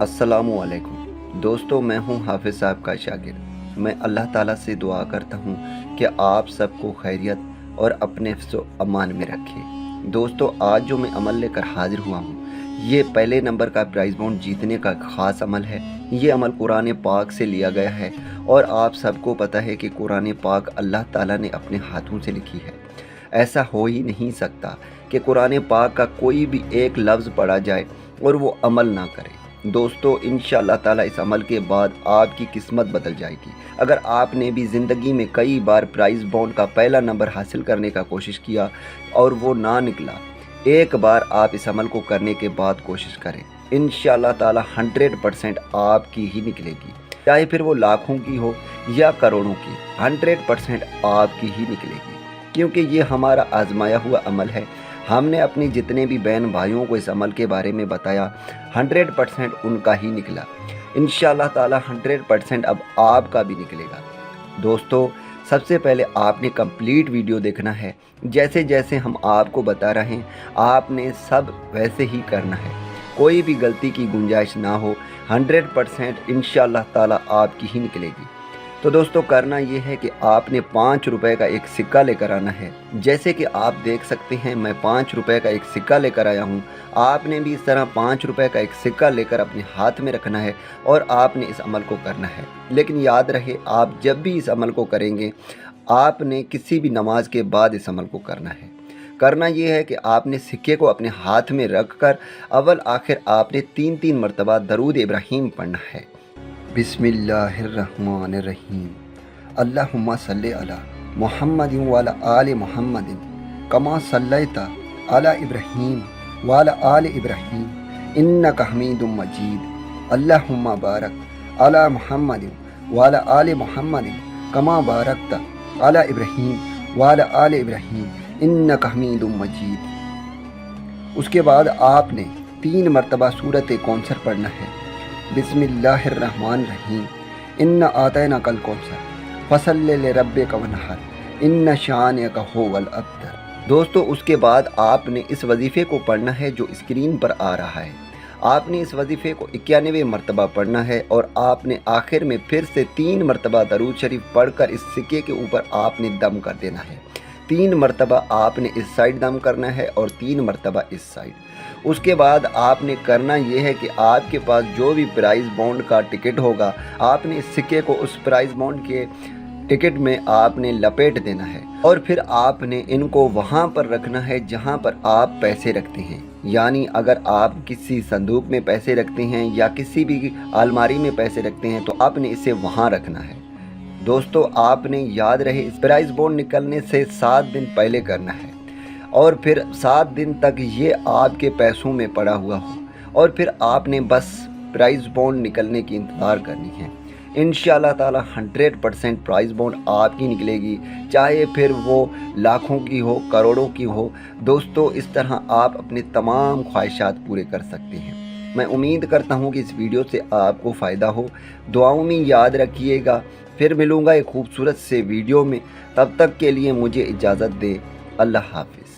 अस्सलामुअलैकुम दोस्तों, मैं हूं हाफिज़ साहब का शागिर्द। मैं अल्लाह ताला से दुआ करता हूं कि आप सबको खैरियत और अपने हिफ्ज़ अमान में रखे। दोस्तों, आज जो मैं अमल लेकर हाजिर हुआ हूं, ये पहले नंबर का प्राइज़ बॉन्ड जीतने का ख़ास अमल है। ये अमल कुरान पाक से लिया गया है और आप सबको पता है कि कुरान पाक अल्लाह ताला ने अपने हाथों से लिखी है। ऐसा हो ही नहीं सकता कि कुरान पाक का कोई भी एक लफ्ज़ पढ़ा जाए और वो अमल ना करे। दोस्तों, इंशाअल्लाह ताला इस अमल के बाद आपकी किस्मत बदल जाएगी। अगर आपने भी ज़िंदगी में कई बार प्राइज़ बॉन्ड का पहला नंबर हासिल करने का कोशिश किया और वो ना निकला, एक बार आप इस अमल को करने के बाद कोशिश करें। इंशाअल्लाह ताला 100% आपकी ही निकलेगी, चाहे फिर वो लाखों की हो या करोड़ों की, 100% आपकी ही निकलेगी, क्योंकि ये हमारा आजमाया हुआ अमल है। हमने अपनी जितने भी बहन भाइयों को इस अमल के बारे में बताया, 100% उनका ही निकला। इंशाअल्लाह ताला 100% अब आपका भी निकलेगा। दोस्तों, सबसे पहले आपने कंप्लीट वीडियो देखना है। जैसे जैसे हम आपको बता रहे हैं, आपने सब वैसे ही करना है, कोई भी गलती की गुंजाइश ना हो। 100% इंशाअल्लाह ताला आपकी ही निकलेगी। तो दोस्तों, करना ये है कि आपने 5 रुपए का एक सिक्का लेकर आना है। जैसे कि आप देख सकते हैं, मैं 5 रुपए का एक सिक्का लेकर आया हूँ। आपने भी इस तरह 5 रुपए का एक सिक्का लेकर अपने हाथ में रखना है और आपने इस अमल को करना है। लेकिन याद रहे, आप जब भी इस अमल को करेंगे, आपने किसी भी नमाज के बाद इस अमल को करना है। करना ये है कि आपने सिक्के को अपने हाथ में रख कर अव्वल आखिर आपने 3-3 मरतबा दरूद इब्राहीम पढ़ना है। बिस्मिल्लाहिर्रहमानिर्रहीम। अल्लाहुम्मा सल्ली अला मुहम्मदिन व अला आलि मुहम्मदिन कमा सल्लैता अला इब्राहीम व अला आलि इब्राहीम इन्नका हमीदुम मजीद। अल्लाहुम्मा बारक अला मुहम्मदिन व अला आलि मुहम्मदिन कमा बारकता अला इब्राहीम व अला आलि इब्राहीम इन्नका हमीदुम मजीद। उसके बाद आपने 3 मरतबा सूरत कौसर पढ़ना है। बिस्मिल्लाहिर्रहमानिर्रहीम। इन्ना आतैना कल कौसर फसल्लि लिरब्बिका वनहर इन्ना शानिअका हुवल अब्तर। दोस्तों, उसके बाद आपने इस वजीफ़े को पढ़ना है जो स्क्रीन पर आ रहा है। आपने इस वजीफ़े को 91 मरतबा पढ़ना है और आपने आखिर में फिर से 3 मरतबा दरूद शरीफ पढ़कर इस सिक्के के ऊपर आपने दम कर देना है। 3 मरतबा आपने इस साइड दम करना है और 3 मरतबा इस साइड। उसके बाद आपने करना ये है कि आपके पास जो भी प्राइज़ बॉन्ड का टिकट होगा, आपने इस सिक्के को उस प्राइज़ बॉन्ड के टिकट में आपने लपेट देना है और फिर आपने इनको वहाँ पर रखना है जहाँ पर आप पैसे रखते हैं। यानी अगर आप किसी संदूक में पैसे रखते हैं या किसी भी अलमारी में पैसे रखते हैं, तो आपने इसे वहाँ रखना है। दोस्तों, आपने याद रहे, इस प्राइज़ बॉन्ड निकलने से 7 दिन पहले करना है और फिर 7 दिन तक ये आपके पैसों में पड़ा हुआ हो और फिर आपने बस प्राइज़ बॉन्ड निकलने की इंतज़ार करनी है। इंशाअल्लाह ताला 100% प्राइज़ बॉन्ड आपकी निकलेगी, चाहे फिर वो लाखों की हो, करोड़ों की हो। दोस्तों, इस तरह आप अपने तमाम ख्वाहिशात पूरे कर सकते हैं। मैं उम्मीद करता हूँ कि इस वीडियो से आपको फ़ायदा हो। दुआओं में याद रखिएगा। फिर मिलूँगा एक खूबसूरत से वीडियो में। तब तक के लिए मुझे इजाज़त दे। अल्लाह हाफिज़।